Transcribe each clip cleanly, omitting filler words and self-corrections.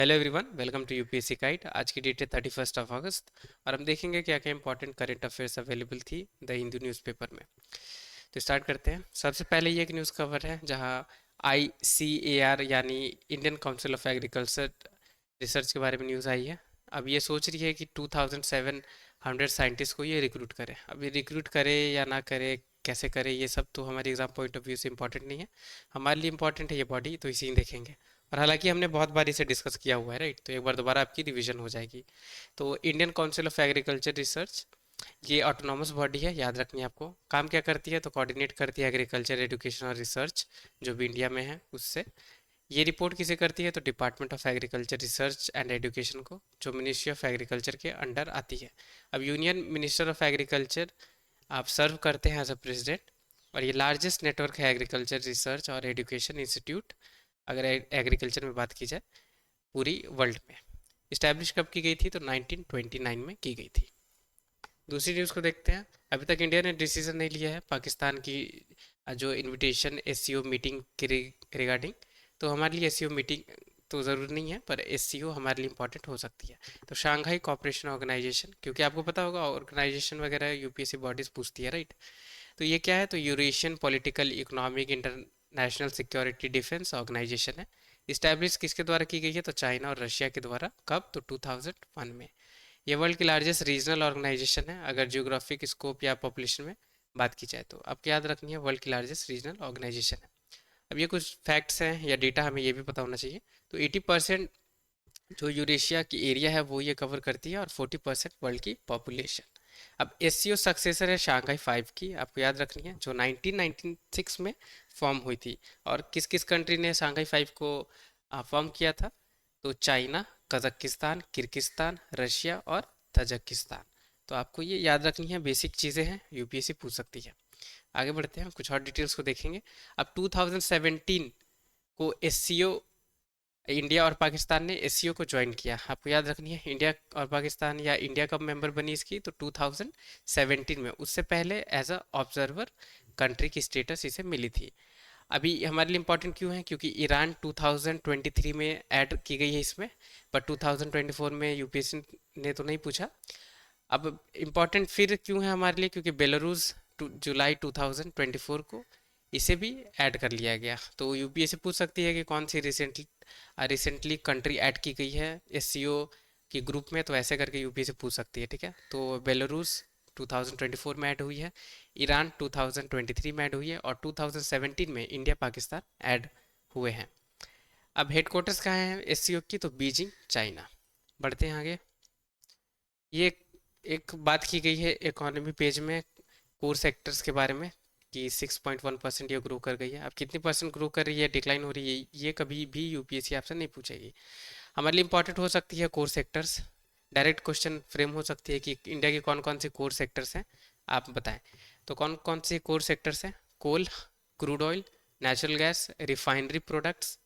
Hello everyone, welcome to UPSC guide. आज की date है 31 अगस्त और हम देखेंगे क्या क्या इंपॉर्टेंट करंट अफेयर्स अवेलेबल थी द हिंदू न्यूज़पेपर में। तो स्टार्ट करते हैं। सबसे पहले ये एक न्यूज़ कवर है जहां ICAR यानी Indian council of agriculture research के बारे में न्यूज़ आई है। अब ये सोच रही है कि 2700 साइंटिस्ट को ये रिक्रूट करे। अब ये रिक्रूट करे या ना करे, कैसे करे, ये सब तो हमारे एग्जाम पॉइंट ऑफ व्यू से इंपॉर्टेंट नहीं है। हमारे लिए इंपॉर्टेंट है ये बॉडी, तो इसी में देखेंगे। और हालांकि हमने बहुत बार इसे डिस्कस किया हुआ है, राइट, तो एक बार दोबारा आपकी रिवीजन हो जाएगी। तो Indian council of agriculture research ये ऑटोनॉमस बॉडी है, याद रखनी है आपको। काम क्या करती है, तो कोऑर्डिनेट करती है एग्रीकल्चर एजुकेशन और रिसर्च जो भी इंडिया में है उससे। ये रिपोर्ट किसे करती है, तो department of agriculture research and education को, जो मिनिस्ट्री ऑफ एग्रीकल्चर के अंडर आती है। अब यूनियन मिनिस्टर ऑफ एग्रीकल्चर आप सर्व करते हैं एज अ प्रेसिडेंट। और ये लार्जेस्ट नेटवर्क है एग्रीकल्चर रिसर्च और एजुकेशन इंस्टीट्यूट, अगर एग्रीकल्चर में बात की जाए, पूरी वर्ल्ड में। इस्टेब्लिश कब की गई थी, तो 1929 में की गई थी। दूसरी न्यूज़ को देखते हैं। अभी तक इंडिया ने डिसीजन नहीं लिया है पाकिस्तान की जो इनविटेशन SCO मीटिंग के रिगार्डिंग। तो हमारे लिए SCO मीटिंग तो ज़रूरी नहीं है, पर SCO हमारे लिए इंपॉर्टेंट हो सकती है। तो शांघाई कॉपरेशन ऑर्गेनाइजेशन, क्योंकि आपको पता होगा ऑर्गेनाइजेशन वगैरह UPSC बॉडीज पूछती है, राइट। तो ये क्या है, तो Eurasian political economic international security defence organisation है। इस्टेब्लिश किसके द्वारा की गई है, तो चाइना और रशिया के द्वारा। कब, तो 2001 में। ये वर्ल्ड की लार्जेस्ट रीजनल ऑर्गेनाइजेशन है अगर जियोग्राफिक स्कोप या पॉपुलेशन में बात की जाए तो। आपको याद रखनी है, वर्ल्ड की लार्जेस्ट रीजनल ऑर्गेनाइजेशन है। अब ये कुछ फैक्ट्स हैं या डेटा हमें ये भी पता होना चाहिए। तो 80% जो यूरेशिया की एरिया है वो ये कवर करती है, और 40% वर्ल्ड की पॉपुलेशन। अब SCO सक्सेसर है शांघाई 5 की, आपको याद रखनी है, जो 1996 में फॉर्म हुई थी। और किस किस कंट्री ने शांघाई 5 को फॉर्म किया था, तो चाइना, कजाकिस्तान, किर्गिस्तान, रशिया और तजाकिस्तान। तो आपको ये याद रखनी है, बेसिक चीज़ें हैं, UPSC पूछ सकती है। आगे बढ़ते हैं, कुछ और डिटेल्स को देखेंगे। अब 2017 को SCO, इंडिया और पाकिस्तान ने SCO को ज्वाइन किया। आपको याद रखनी है, इंडिया और पाकिस्तान, या इंडिया कब मेंबर बनी इसकी, तो 2017 में। उससे पहले एज अ ऑब्जर्वर कंट्री की स्टेटस इसे मिली थी। अभी हमारे लिए इंपॉर्टेंट क्यों है, क्योंकि ईरान 2023 में ऐड की गई है इसमें, पर 2024 में UPSC ने तो नहीं पूछा। अब इम्पॉर्टेंट फिर क्यों है हमारे लिए, क्योंकि बेलारूस जुलाई 2024 को इसे भी ऐड कर लिया गया। तो UPSC पूछ सकती है कि कौन सी रिसेंटली कंट्री ऐड की गई है SCO की ग्रुप में, तो ऐसे करके UPSC पूछ सकती है, ठीक है। तो बेलारूस 2024 में ऐड हुई है, ईरान 2023 में ऐड हुई है, और 2017 में इंडिया पाकिस्तान ऐड हुए हैं। अब हेडक्वार्टर्स कहाँ है SCO की, तो बीजिंग, चाइना। बढ़ते हैं आगे। ये एक बात की गई है इकोनॉमी पेज में कोर सेक्टर्स के बारे में, कि 6.1% ये ग्रो कर गई है। अब कितनी परसेंट ग्रो कर रही है, डिक्लाइन हो रही है, ये कभी भी UPSC आपसे नहीं पूछेगी। हमारे लिए इंपॉर्टेंट हो सकती है core sectors. Direct question frame हो सकती है कि इंडिया के कौन कौन से कोर सेक्टर्स हैं, आप बताएं। तो कौन कौन से कोर सेक्टर्स हैं, coal, crude oil, natural gas, refinery products,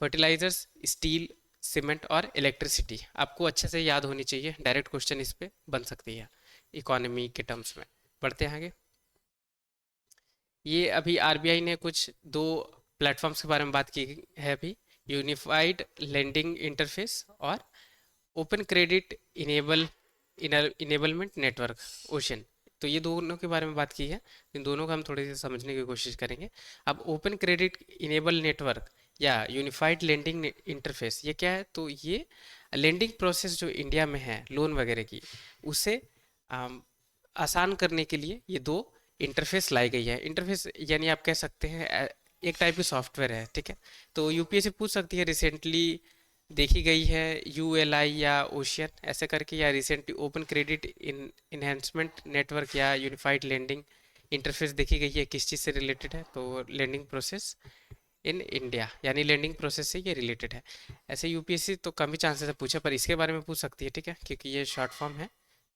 fertilisers, steel, cement और इलेक्ट्रिसिटी। आपको अच्छे से याद होनी चाहिए, डायरेक्ट क्वेश्चन इस पे बन सकती है इकोनॉमी के टर्म्स में। बढ़ते हैं आगे। ये अभी RBI ने कुछ दो प्लेटफॉर्म्स के बारे में बात की है अभी, यूनिफाइड लेंडिंग इंटरफेस और open credit enablement network, ocean. तो ये दोनों के बारे में बात की है, इन दोनों को हम थोड़े से समझने की कोशिश करेंगे। अब ओपन क्रेडिट इनेबल नेटवर्क या यूनिफाइड लेंडिंग इंटरफेस ये क्या है, तो ये लेंडिंग प्रोसेस जो इंडिया में है लोन वगैरह की, उसे आम, आसान करने के लिए ये दो इंटरफेस लाई गई है। इंटरफेस यानी आप कह सकते हैं एक टाइप की सॉफ्टवेयर है, ठीक है। तो UPSC पूछ सकती है रिसेंटली देखी गई है ULI या ओशियन ऐसे करके, या recently open credit enhancement network या यूनिफाइड लेंडिंग इंटरफेस देखी गई है, किस चीज़ से रिलेटेड है, तो लेंडिंग प्रोसेस इन इंडिया, यानी लेंडिंग प्रोसेस से ये रिलेटेड है। ऐसे UPSC तो कम ही चांसेस है पूछे, पर इसके बारे में पूछ सकती है, ठीक है, क्योंकि ये शॉर्ट फॉर्म है।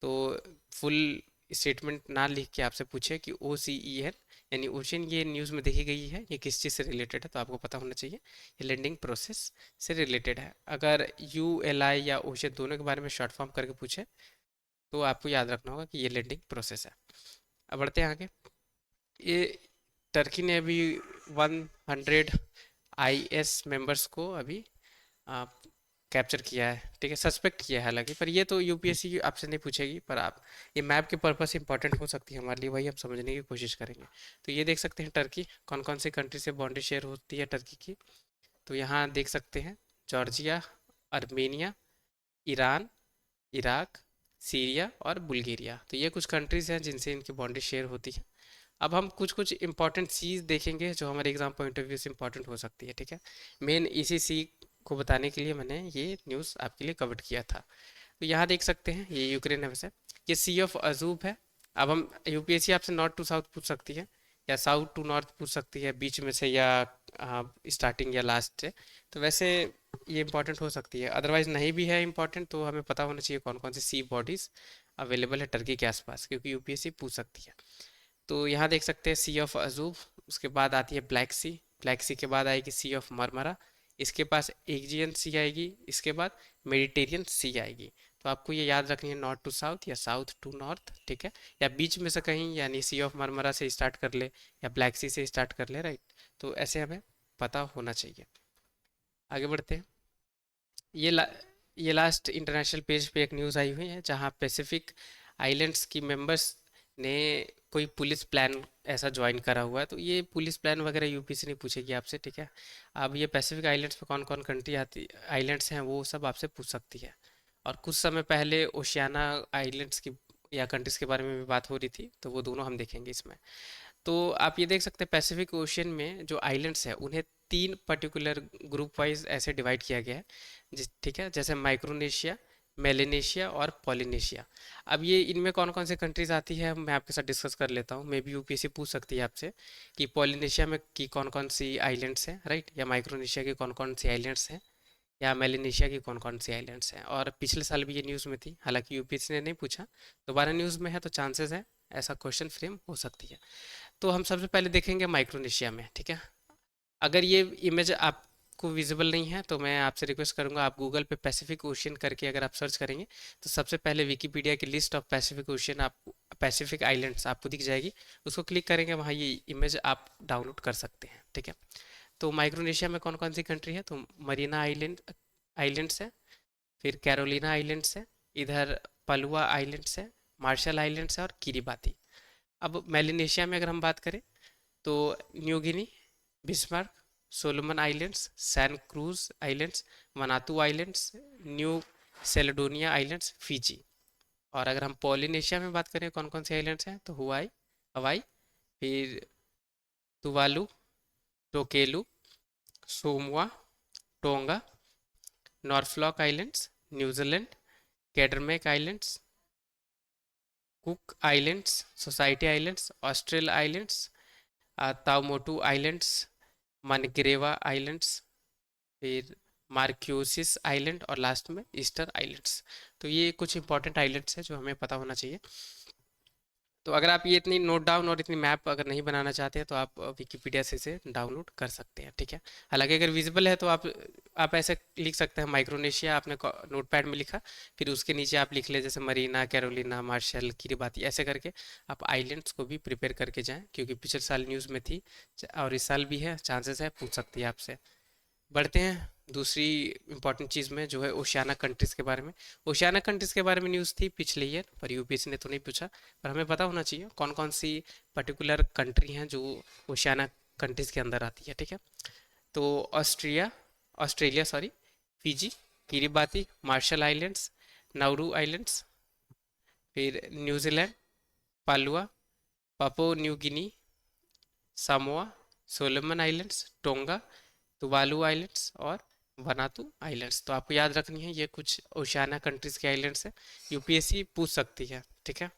तो फुल स्टेटमेंट ना लिख के आपसे पूछे कि OCEN यानी ओशियन, ये न्यूज़ में देखी गई है, ये किस चीज़ से रिलेटेड है, तो आपको पता होना चाहिए ये लेंडिंग प्रोसेस से रिलेटेड है। अगर ULI या ओशियन दोनों के बारे में शॉर्ट फॉर्म करके पूछे, तो आपको याद रखना होगा कि ये लेंडिंग प्रोसेस है। अब बढ़ते हैं आगे। ये टर्की ने अभी 100 IS मेंबर्स को अभी कैप्चर किया है, ठीक है, सस्पेक्ट किया है हालांकि, पर ये तो यूपीएससी आपसे नहीं पूछेगी, पर आप ये मैप के पर्पस इंपॉर्टेंट हो सकती है हमारे लिए, वही हम समझने की कोशिश करेंगे। तो ये देख सकते हैं टर्की, कौन कौन सी कंट्री से बाउंड्री शेयर होती है टर्की की। तो यहाँ देख सकते हैं Georgia, Armenia, Iran, Iraq, Syria और बुल्गारिया। तो ये कुछ कंट्रीज़ हैं जिनसे इनकी बाउंड्री शेयर होती है। अब हम कुछ कुछ इंपॉर्टेंट चीज़ देखेंगे जो हमारे एग्जाम पॉइंट ऑफ व्यू से इंपॉर्टेंट हो सकती है, ठीक है। मेन इसी सी को बताने के लिए मैंने ये न्यूज़ आपके लिए कवर किया था। तो यहाँ देख सकते हैं ये यूक्रेन है वैसे, ये सी ऑफ अजूब है। अब हम यूपीएससी आपसे नॉर्थ टू साउथ पूछ सकती है, या साउथ टू नॉर्थ पूछ सकती है, बीच में से, या स्टार्टिंग या लास्ट से। तो वैसे ये इंपॉर्टेंट हो सकती है, अदरवाइज नहीं भी है इंपॉर्टेंट, तो हमें पता होना चाहिए कौन कौन सी सी बॉडीज़ अवेलेबल है टर्की के आसपास, क्योंकि यूपीएससी पूछ सकती है। तो यहाँ देख सकते हैं सी ऑफ अजूब, उसके बाद आती है ब्लैक सी, ब्लैक सी के बाद आएगी सी ऑफ मरमरा, इसके पास एजियन सी आएगी, इसके बाद मेडिटेरियन सी आएगी। तो आपको ये याद रखनी है, नॉर्थ टू साउथ या साउथ टू नॉर्थ, ठीक है, या बीच में से कहीं, यानी सी ऑफ मरमरा से स्टार्ट कर ले या ब्लैक सी से स्टार्ट कर ले, राइट। तो ऐसे हमें पता होना चाहिए। आगे बढ़ते हैं। ये ला, ये लास्ट इंटरनेशनल पेज पे एक न्यूज़ आई हुई है जहाँ पैसिफिक आइलैंड्स की मेंबर्स ने कोई पुलिस प्लान ऐसा ज्वाइन करा हुआ है। तो ये पुलिस प्लान वगैरह यूपी से नहीं पूछेगी आपसे, ठीक है। अब ये पैसिफिक आइलैंड्स पे कौन कौन कंट्री आती आइलैंड्स हैं वो सब आपसे पूछ सकती है। और कुछ समय पहले ओशियाना आइलैंड्स की या कंट्रीज़ के बारे में भी बात हो रही थी, तो वो दोनों हम देखेंगे इसमें। तो आप ये देख सकते हैं पैसिफिक ओशियन में जो आइलैंड्स हैं उन्हें तीन पर्टिकुलर ग्रुप वाइज ऐसे डिवाइड किया गया है, जिस ठीक है, जैसे माइक्रोनेशिया, मेलेनेशिया और पॉलिनेशिया। अब ये इनमें कौन कौन सी कंट्रीज आती है मैं आपके साथ डिस्कस कर लेता हूँ, मे बी यूपीएससी पूछ सकती है आपसे कि पॉलिनेशिया में की कौन कौन सी आइलैंड्स हैं, राइट, या माइक्रोनेशिया की कौन कौन सी आइलैंड्स हैं, या मेलेनेशिया की कौन कौन सी आइलैंड्स हैं। और पिछले साल भी ये न्यूज़ में थी, हालांकि यूपीएससी ने नहीं पूछा, दोबारा न्यूज़ में है, तो चांसेस है ऐसा क्वेश्चन फ्रेम हो सकती है। तो हम सबसे पहले देखेंगे माइक्रोनेशिया में, ठीक है। अगर ये इमेज आपको विजिबल नहीं है तो मैं आपसे रिक्वेस्ट करूंगा, आप गूगल पे पैसिफिक ओशियन करके अगर आप सर्च करेंगे तो सबसे पहले विकीपीडिया की लिस्ट ऑफ पैसिफिक ओशियन, आप पैसिफिक आइलैंड्स आपको दिख जाएगी, उसको क्लिक करेंगे, वहाँ ये इमेज आप डाउनलोड कर सकते हैं, ठीक है। तो माइक्रोनेशिया में कौन कौन सी कंट्री है, तो मरीना आइलैंड्स है, फिर कैरोलिना आइलैंड्स है, इधर पलुआ आइलैंड्स है, मार्शल आइलैंड्स है और किरिबाती। अब मेलिनेशिया में अगर हम बात करें तो New Guinea, Bismarck, Solomon Islands, San Cruz Islands, Vanuatu Islands, New Caledonia Islands, Fiji. और अगर हम पॉलिनेशिया में बात करें कौन कौन से आइलैंड्स हैं, तो हुआई, हवाई, फिर Tuvalu, Tokelau, Samoa, Tonga, Norfolk Islands, New Zealand, Kermadec Islands, Cook Islands, Society Islands, Austral Islands, Tuamotu Islands, Mangareva Islands, फिर मार्क्यूसिस आइलैंड और लास्ट में ईस्टर आइलैंड्स। तो ये कुछ इंपॉर्टेंट आइलैंड्स हैं जो हमें पता होना चाहिए। तो अगर आप ये इतनी नोट डाउन और इतनी मैप अगर नहीं बनाना चाहते हैं तो आप विकिपीडिया से इसे डाउनलोड कर सकते हैं, ठीक है। हालांकि अगर विजिबल है तो आप ऐसे लिख सकते हैं, माइक्रोनेशिया आपने नोटपैड में लिखा, फिर उसके नीचे आप लिख ले जैसे मरीना, कैरोलिना, मार्शल, किरिबाती, ऐसे करके आप आइलैंड्स को भी प्रिपेयर करके जाएं, क्योंकि पिछले साल न्यूज़ में थी और इस साल भी है, चांसेस है पूछ सकती है आपसे। बढ़ते हैं दूसरी इंपॉर्टेंट चीज़ में, जो है ओशियाना कंट्रीज़ के बारे में। ओशियाना कंट्रीज़ के बारे में न्यूज़ थी पिछले ईयर, पर यूपीएससी ने तो नहीं पूछा, पर हमें पता होना चाहिए कौन कौन सी पर्टिकुलर कंट्री हैं जो ओशियाना कंट्रीज़ के अंदर आती है, ठीक है। तो Australia sorry, Fiji, Kiribati, Marshall Islands, Nauru Islands, फिर New Zealand, Palau, Papua New Guinea, Samoa, Solomon Islands, Tonga, Tuvalu Islands और वनातू आइलैंड्स। तो आपको याद रखनी है ये कुछ ओशियाना कंट्रीज़ के आइलैंड्स हैं, यूपीएससी पूछ सकती है, ठीक है।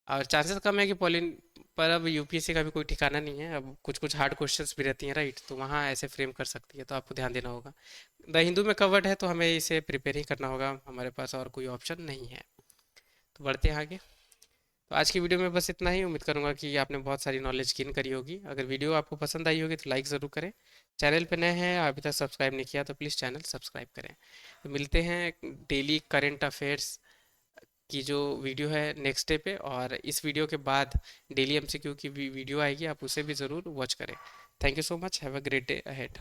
और चांसेस कम है कि पोलिन, पर अब यूपीएससी का भी कोई ठिकाना नहीं है, अब कुछ कुछ हार्ड क्वेश्चंस भी रहती हैं, राइट, तो वहाँ ऐसे फ्रेम कर सकती है, तो आपको ध्यान देना होगा। द हिंदू में कवर्ड है तो हमें इसे प्रिपेयर ही करना होगा, हमारे पास और कोई ऑप्शन नहीं है। तो बढ़ते हैं आगे। तो आज की वीडियो में बस इतना ही, उम्मीद करूंगा कि आपने बहुत सारी नॉलेज गेन करी होगी। अगर वीडियो आपको पसंद आई होगी तो लाइक ज़रूर करें, चैनल पे नए हैं अभी तक सब्सक्राइब नहीं किया तो प्लीज़ चैनल सब्सक्राइब करें। तो मिलते हैं डेली करंट अफेयर्स की जो वीडियो है नेक्स्ट डे पे, और इस वीडियो के बाद डेली एमसीक्यू की वीडियो आएगी, आप उसे भी ज़रूर वॉच करें। Thank you so much, have a great day ahead.